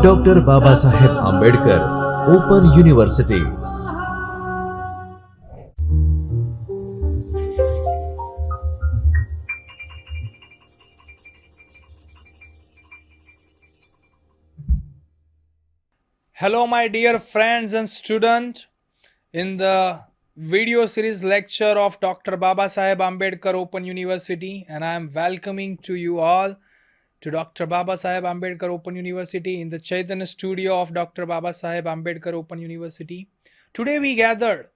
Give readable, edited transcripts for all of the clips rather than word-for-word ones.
Dr. Babasaheb Ambedkar Open University. Hello, my dear friends and students. In the video series lecture of Dr. Babasaheb Ambedkar Open University, and I am welcoming to you all to Dr. Babasaheb Ambedkar Open University in the Chaitanya studio of Dr. Babasaheb Ambedkar Open University. Today we gathered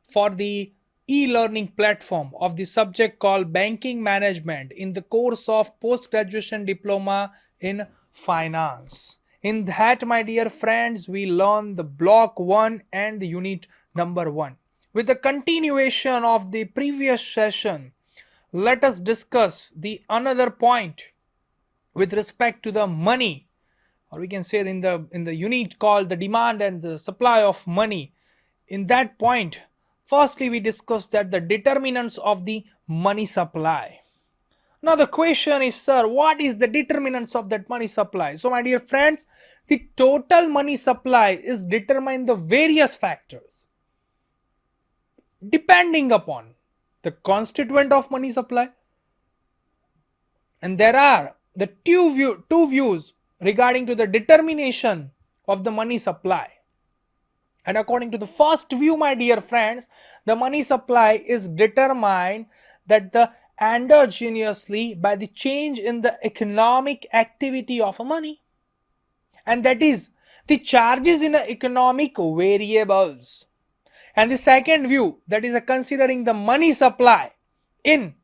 for the e-learning platform of the subject called Banking Management in the course of Post-Graduation Diploma in Finance. In that, my dear friends, we learn the block 1 and the unit number 1. With the continuation of the previous session, let us discuss the another point with respect to the money, or we can say in the unit called the demand and the supply of money. In that point, firstly we discussed that the determinants of the money supply. Now the question is, sir, what is the determinants of that money supply? So my dear friends, the total money supply is determined the various factors depending upon the constituent of money supply. And there are the two views regarding to the determination of the money supply. And according to the first view, my dear friends, the money supply is determined that the endogenously by the change in the economic activity of money, and that is the charges in economic variables. And the second view, that is considering the money supply in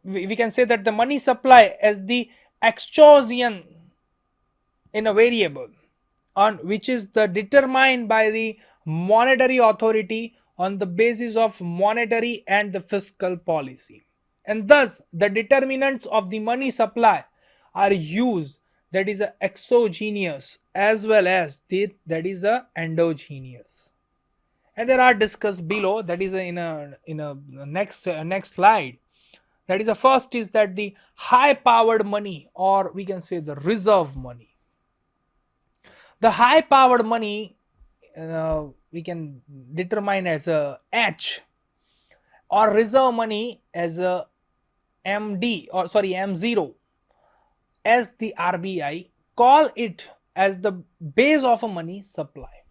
we can say that the money supply as the exogenous in a variable on which is the determined by the monetary authority on the basis of monetary and the fiscal policy. And thus the determinants of the money supply are used, that is a exogenous as well as that is a endogenous, and there are discussed below, that is in a next slide. That is the first is that the high powered money, or we can say the reserve money. The high powered money we can determine as a H, or reserve money as a MD, or sorry M0, as the RBI call it as the base of a money supply,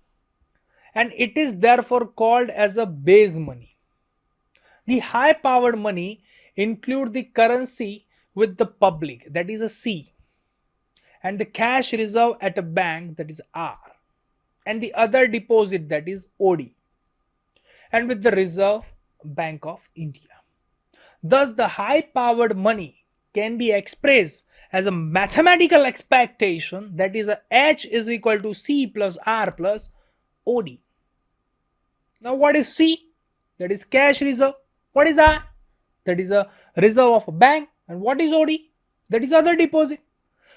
and it is therefore called as a base money. The high powered money include the currency with the public, that is a C, and the cash reserve at a bank, that is R, and the other deposit, that is OD, and with the Reserve Bank of India. Thus the high powered money can be expressed as a mathematical expectation, that is a H is equal to C plus R plus OD. Now what is C? That is cash reserve. What is R? That is a reserve of a bank. And what is OD? That is other deposit.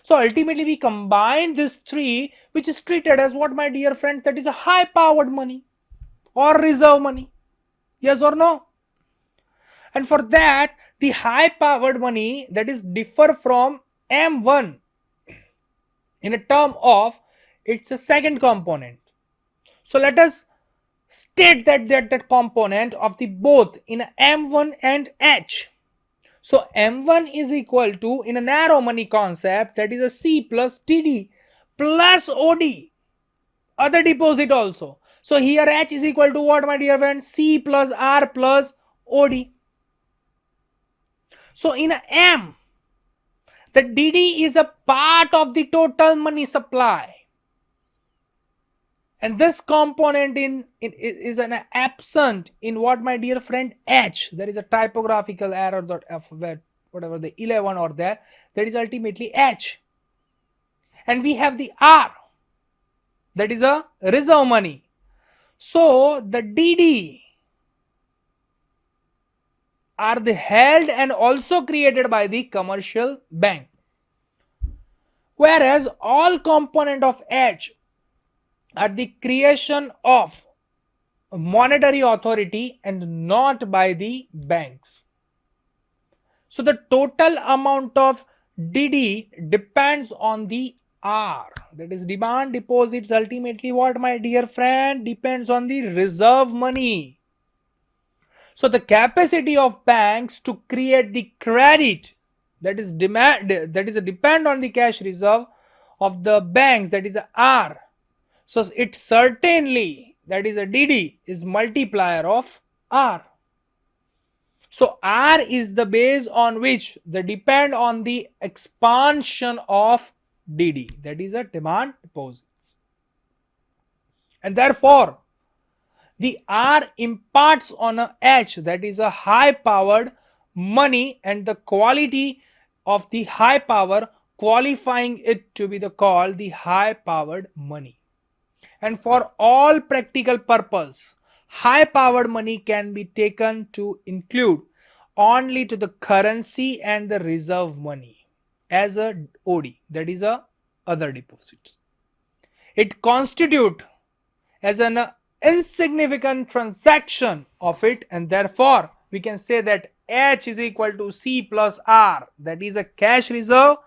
So ultimately we combine these three, which is treated as what, my dear friend? That is a high powered money or reserve money. Yes or no? And for that, the high powered money, that is differ from M1 in a term of it's a second component. So let us state that component of the both in M1 and H. So M1 is equal to, in a narrow money concept, that is a C plus TD plus OD, other deposit also. So here H is equal to what, my dear friend? C plus R plus OD. So in a M, the DD is a part of the total money supply. And this component is an absent in what, my dear friend? H. There is a typographical error dot F, whatever the 11 or there, that is ultimately H. And we have the R, that is a reserve money. So the DD are the held and also created by the commercial bank. Whereas all component of H are the creation of monetary authority and not by the banks. So the total amount of DD depends on the R. That is demand deposits ultimately what, my dear friend, depends on the reserve money. So the capacity of banks to create the credit that is depend on the cash reserve of the banks, that is a R. So it certainly, that is a DD, is multiplier of R. So R is the base on which they depend on the expansion of DD, that is a demand deposits. And therefore, the R imparts on a H, that is a high powered money, and the quality of the high power qualifying it to be called the high powered money. And for all practical purpose, high powered money can be taken to include only to the currency and the reserve money as a OD, that is a other deposits. It constitute as an insignificant transaction of it, and therefore we can say that H is equal to C plus R, that is a cash reserve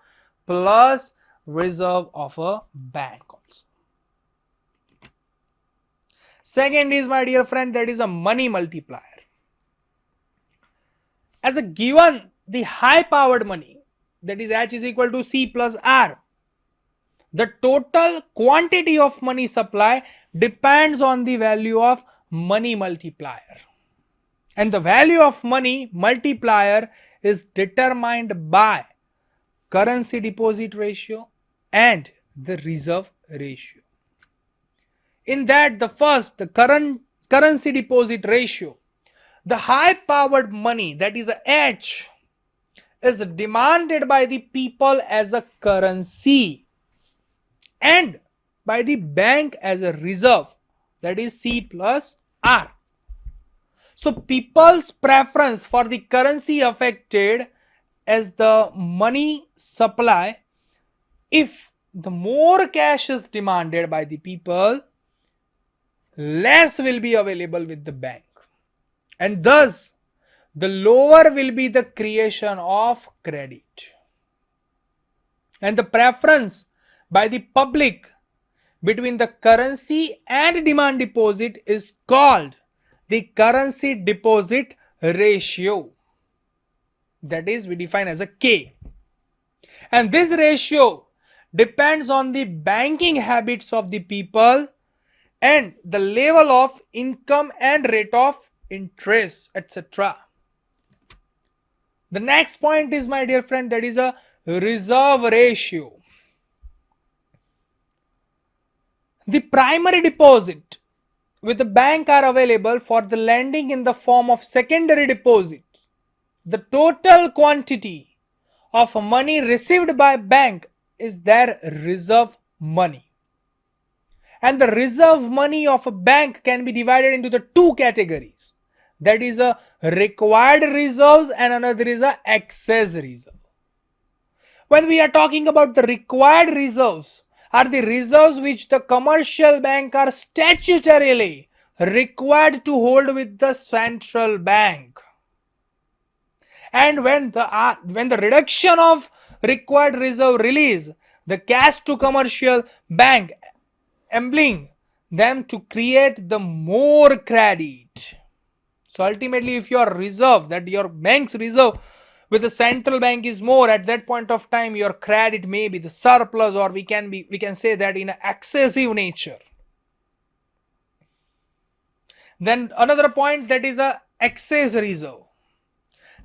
plus reserve of a bank also. Second is, my dear friend, that is a money multiplier. As a given the high powered money, that is H is equal to C plus R, the total quantity of money supply depends on the value of money multiplier. And the value of money multiplier is determined by currency deposit ratio and the reserve ratio. In that, the first, the currency deposit ratio, the high powered money, that is a H, is demanded by the people as a currency and by the bank as a reserve, that is C plus R. So people's preference for the currency affected as the money supply. If the more cash is demanded by the people, less will be available with the bank, and thus the lower will be the creation of credit. And the preference by the public between the currency and demand deposit is called the currency deposit ratio, that is we define as a K. And this ratio depends on the banking habits of the people and the level of income and rate of interest, etc. The next point is, my dear friend, that is a reserve ratio. The primary deposit with the bank are available for the lending in the form of secondary deposits. The total quantity of money received by bank is their reserve money. And the reserve money of a bank can be divided into the two categories. That is a required reserves and another is a excess reserve. When we are talking about the required reserves, are the reserves which the commercial bank are statutorily required to hold with the central bank. And when the reduction of required reserve release the cash to commercial bank, enabling them to create the more credit. So ultimately, if your reserve, that your bank's reserve with the central bank is more, at that point of time your credit may be the surplus, or we can say that in an excessive nature. Then another point, that is a excess reserve.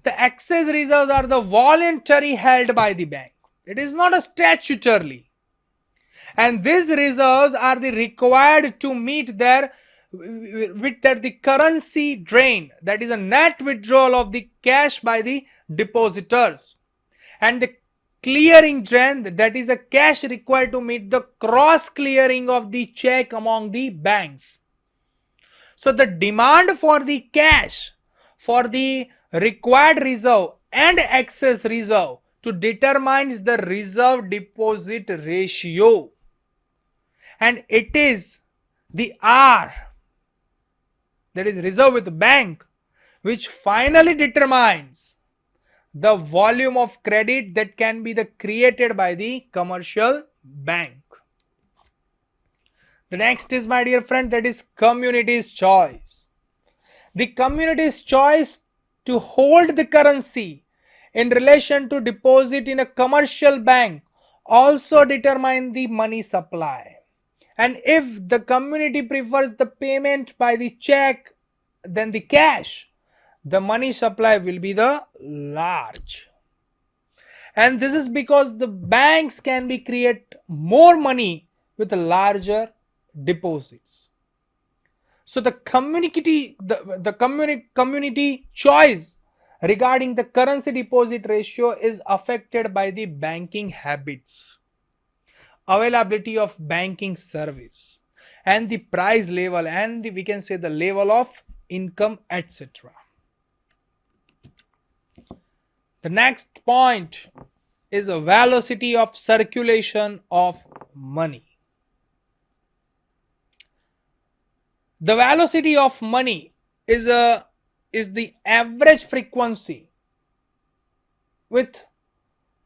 The excess reserves are the voluntary held by the bank. It is not a statutorily. And these reserves are the required to meet the currency drain, that is a net withdrawal of the cash by the depositors, and the clearing drain, that is a cash required to meet the cross clearing of the check among the banks. So the demand for the cash for the required reserve and excess reserve to determines the reserve deposit ratio, and it is the R, that is reserve with the bank, which finally determines the volume of credit that can be created by the commercial bank. The next is, my dear friend, that is community's choice. The community's choice to hold the currency in relation to deposit in a commercial bank also determine the money supply. And if the community prefers the payment by the check than the cash, the money supply will be the large. And this is because the banks can be create more money with larger deposits. So the community choice regarding the currency deposit ratio is affected by the banking habits, availability of banking service, and the price level, and we can say the level of income, etc. The next point is a velocity of circulation of money. The velocity of money is the average frequency with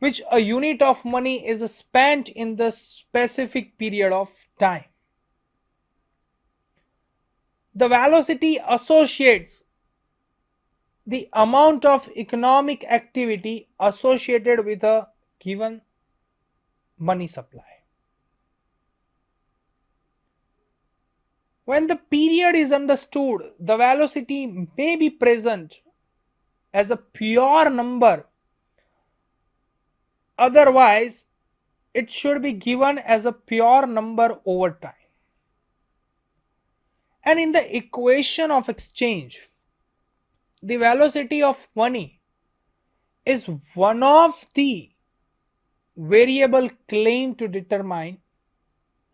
which a unit of money is spent in the specific period of time. The velocity associates the amount of economic activity associated with a given money supply. When the period is understood, the velocity may be present as a pure number. Otherwise, it should be given as a pure number over time. And in the equation of exchange, the velocity of money is one of the variable claimed to determine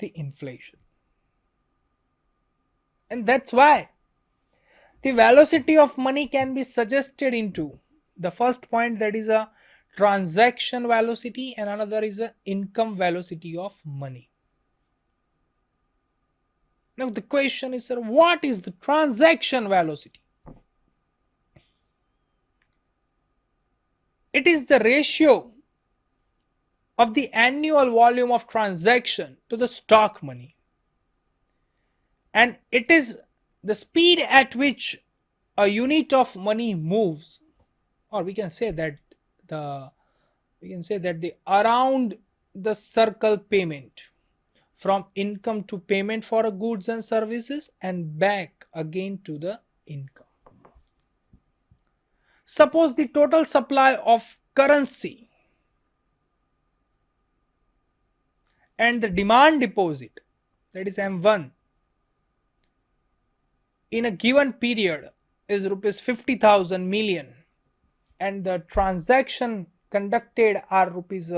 the inflation. And that's why the velocity of money can be suggested into the first point, that is a transaction velocity, and another is a income velocity of money. Now the question is, sir, what is the transaction velocity? It is the ratio of the annual volume of transaction to the stock money. And it is the speed at which a unit of money moves, or we can say that the around the circle payment, from income to payment for goods and services and back again to the income. Suppose the total supply of currency and the demand deposit, that is M1, in a given period is rupees 50,000 million, and the transaction conducted are rupees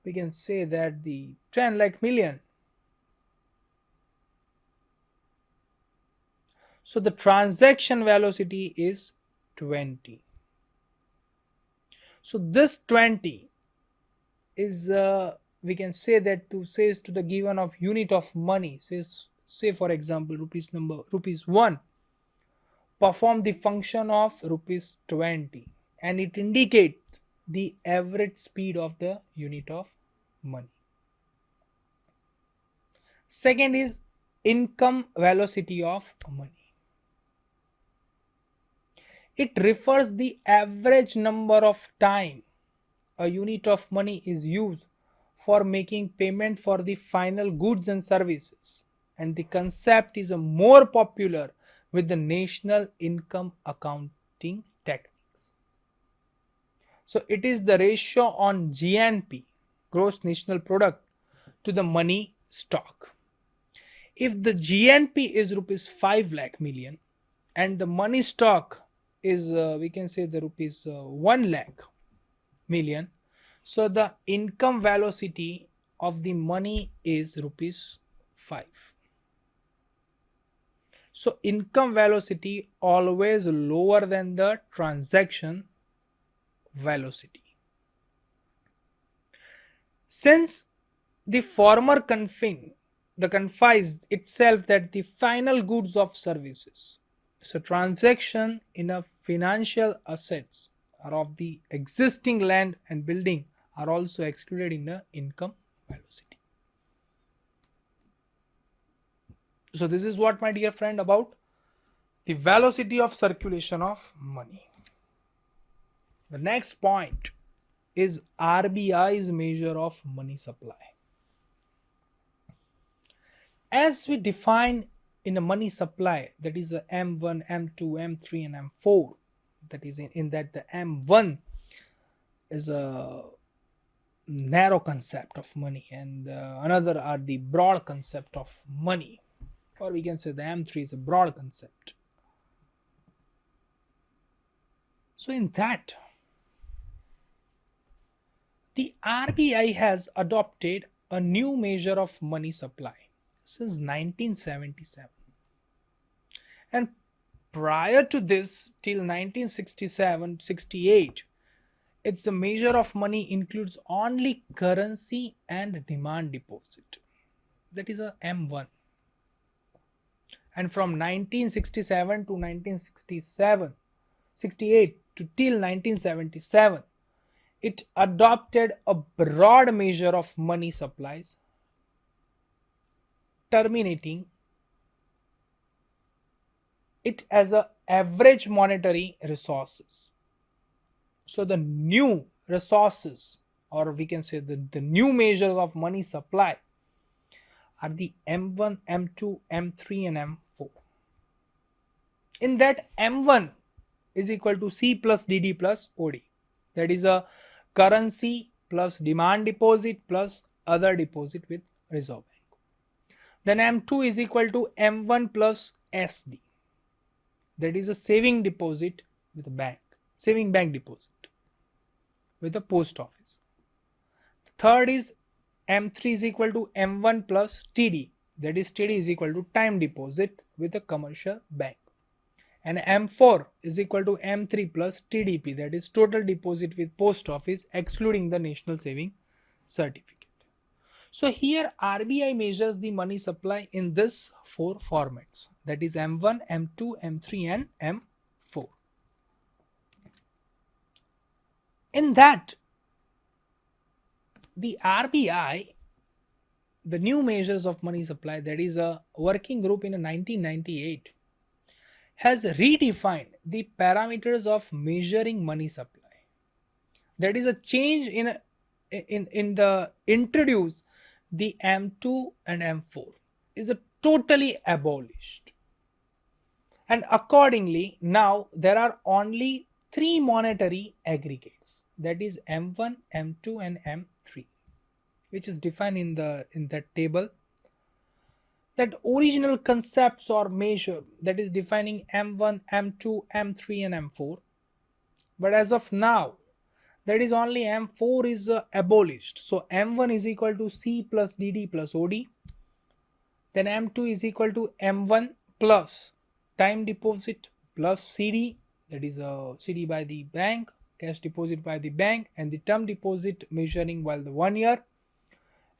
we can say that the 10 lakh million. So the transaction velocity is 20. So this 20 is we can say that says to the given of unit of money, says, say for example rupees 1 perform the function of rupees 20, and it indicates the average speed of the unit of money. Second is income velocity of money. It refers the average number of time a unit of money is used for making payment for the final goods and services, and the concept is more popular with the national income accounting techniques. So it is the ratio on GNP, gross national product, to the money stock. If the GNP is rupees 5 lakh million and the money stock is we can say the rupees 1 lakh million, so the income velocity of the money is rupees 5. So income velocity always lower than the transaction velocity. Since the former confines itself that the final goods of services, so transaction in a financial assets or of the existing land and building are also excluded in the income velocity. So this is what, my dear friend, about the velocity of circulation of money. The next point is RBI's measure of money supply. As we define in a money supply, that is a M1, M2, M3 and M4, that is in that the M1 is a narrow concept of money and another are the broad concept of money, or we can say the M3 is a broad concept. So in that, the RBI has adopted a new measure of money supply since 1977, and prior to this till 1967-68, its measure of money includes only currency and demand deposit, that is a M1. And from 1967 to 68 to till 1977, it adopted a broad measure of money supplies, terminating it as a average monetary resources. So the new resources, or we can say the new measures of money supply, are the M1, M2, M3 and M4. In that, M1 is equal to C plus DD plus OD, that is a currency plus demand deposit plus other deposit with Reserve Bank. Then M2 is equal to M1 plus SD, that is a saving deposit with a bank, saving bank deposit with the post office. Third is M3 is equal to M1 plus TD, that is TD is equal to time deposit with a commercial bank. And M4 is equal to M3 plus TDP, that is total deposit with post office excluding the national saving certificate. So here RBI measures the money supply in this four formats, that is M1, M2, M3 and M4. In that, the RBI, the new measures of money supply, that is a working group in 1998, has redefined the parameters of measuring money supply. That is a change in the introduce the M2 and M4 is a totally abolished, and accordingly now there are only three monetary aggregates, that is M1, M2 and M3, which is defined in that table. That original concepts or measure, that is defining M1, M2, M3 and M4, but as of now that is only M4 is abolished. So M1 is equal to C plus DD plus OD, then M2 is equal to M1 plus time deposit plus CD, that is CD by the bank, cash deposit by the bank, and the term deposit measuring while the 1 year,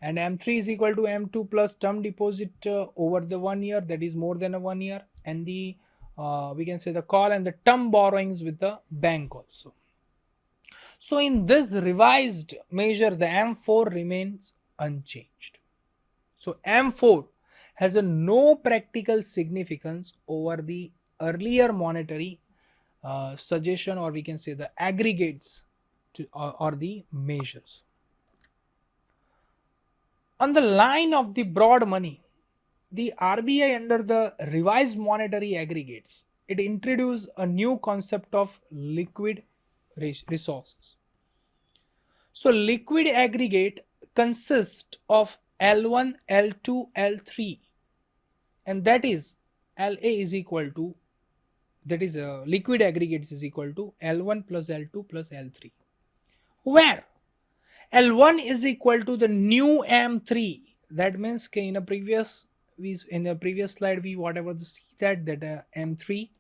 and M3 is equal to M2 plus term deposit over the 1 year, that is more than a 1 year, and the we can say the call and the term borrowings with the bank also. So in this revised measure, the M4 remains unchanged. So M4 has a no practical significance over the earlier monetary suggestion, or we can say the aggregates or the measures. On the line of the broad money, the RBI under the revised monetary aggregates, it introduced a new concept of liquid resources. So liquid aggregate consists of L1, L2, L3, and that is LA is equal to, that is liquid aggregates is equal to L1 plus L2 plus L3, where L1 is equal to the new M3. That means in a previous slide we whatever to see that M3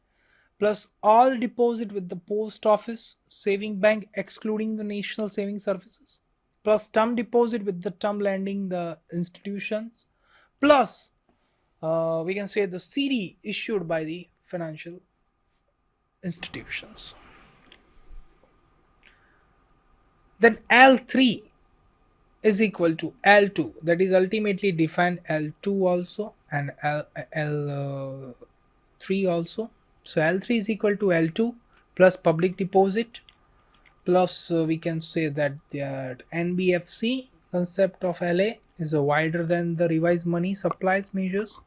plus all deposit with the post office, saving bank excluding the national saving services, plus term deposit with the term lending the institutions, plus we can say the CD issued by the financial institutions. Then L3 is equal to L2, that is ultimately defined L2 also and L3 also. So L3 is equal to L2 plus public deposit plus we can say that the NBFC concept of LA is wider than the revised money supplies measures.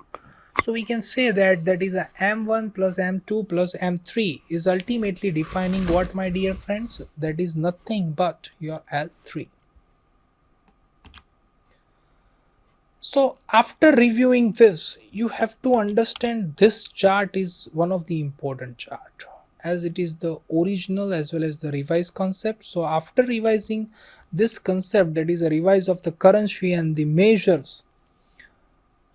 So we can say that that is a M1 plus M2 plus M3 is ultimately defining what, my dear friends? That is nothing but your L3. So after reviewing this, you have to understand this chart is one of the important chart as it is the original as well as the revised concept. So after revising this concept, that is a revise of the currency and the measures,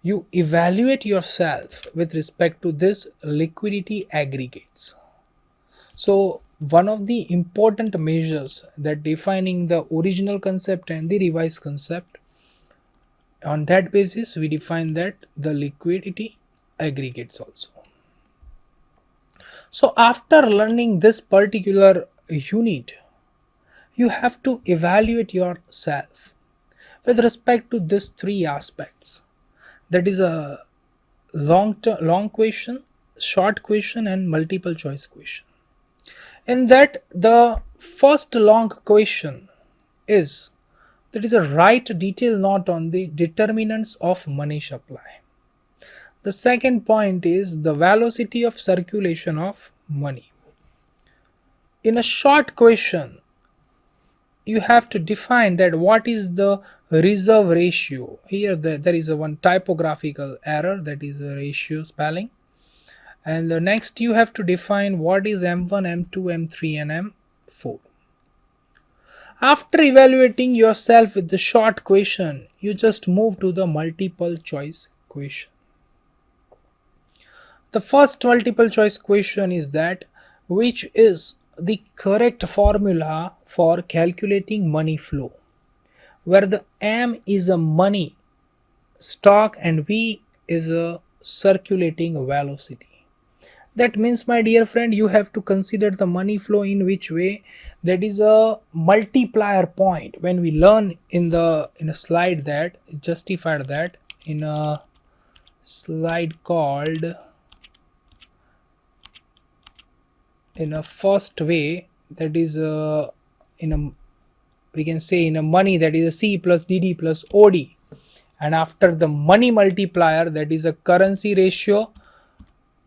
you evaluate yourself with respect to this liquidity aggregates. So one of the important measures that defining the original concept and the revised concept, on that basis we define that the liquidity aggregates also. So after learning this particular unit, you have to evaluate yourself with respect to these three aspects, that is a long question, short question and multiple choice question. In that, the first long question is, that is a write detailed note on the determinants of money supply. The second point is the velocity of circulation of money. In a short question, you have to define that what is the reserve ratio. Here there is a one typographical error, that is a ratio spelling. And the next you have to define what is M1, M2, M3 and M4. After evaluating yourself with the short question, you just move to the multiple choice question. The first multiple choice question is that which is the correct formula for calculating money flow, where the M is a money stock and V is a circulating velocity. That means, my dear friend, you have to consider the money flow in which way? That is a multiplier point. When we learn in a slide that justified that in a slide called in a first way, that is in a, we can say in a money, that is a C plus DD plus OD, and after the money multiplier, that is a currency ratio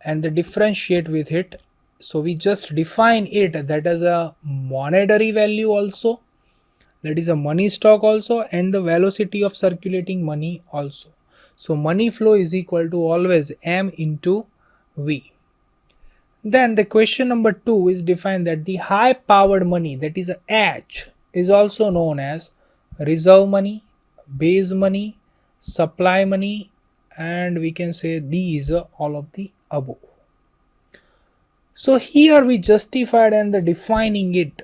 and the differentiate with it. So we just define it that as a monetary value also, that is a money stock also, and the velocity of circulating money also. So money flow is equal to always M into V. Then the question number 2 is defined that the high powered money, that is a H, is also known as reserve money, base money, supply money, and we can say D is all of the above. So here we justified and the defining it,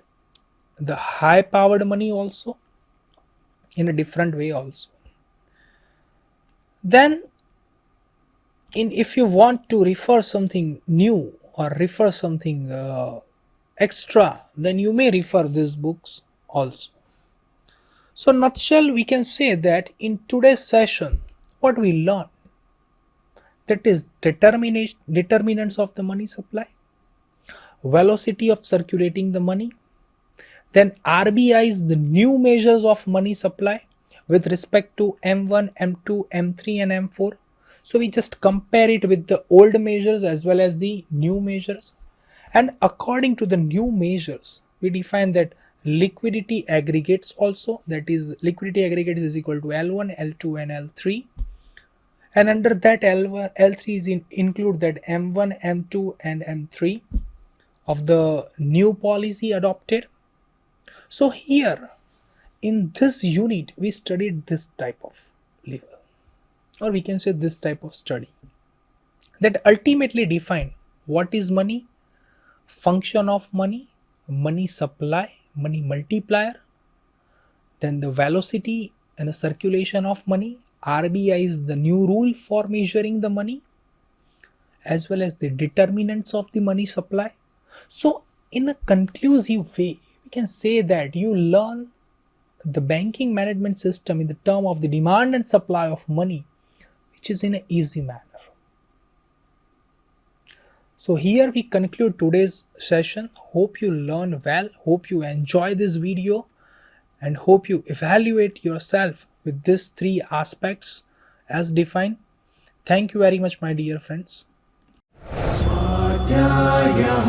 the high powered money also in a different way also. Then if you want to refer something new or refer something extra, then you may refer these books also. So nutshell, we can say that in today's session what we learn, that is determinants of the money supply, velocity of circulating the money, then RBI's the new measures of money supply with respect to M1, M2, M3 and M4. So we just compare it with the old measures as well as the new measures, and according to the new measures we define that liquidity aggregates also, that is liquidity aggregates is equal to L1, L2 and L3, and under that L1, L3 is include that M1, M2 and M3 of the new policy adopted. So here in this unit we studied this type of level, or we can say this type of study that ultimately define what is money, function of money, money supply, money multiplier, then the velocity and the circulation of money. RBI is the new rule for measuring the money, as well as the determinants of the money supply. So in a conclusive way, we can say that you learn the banking management system in the term of the demand and supply of money, which is in an easy manner. So here we conclude today's session. Hope you learn well, hope you enjoy this video, and hope you evaluate yourself with these three aspects as defined. Thank you very much, my dear friends. स्वाध्यायः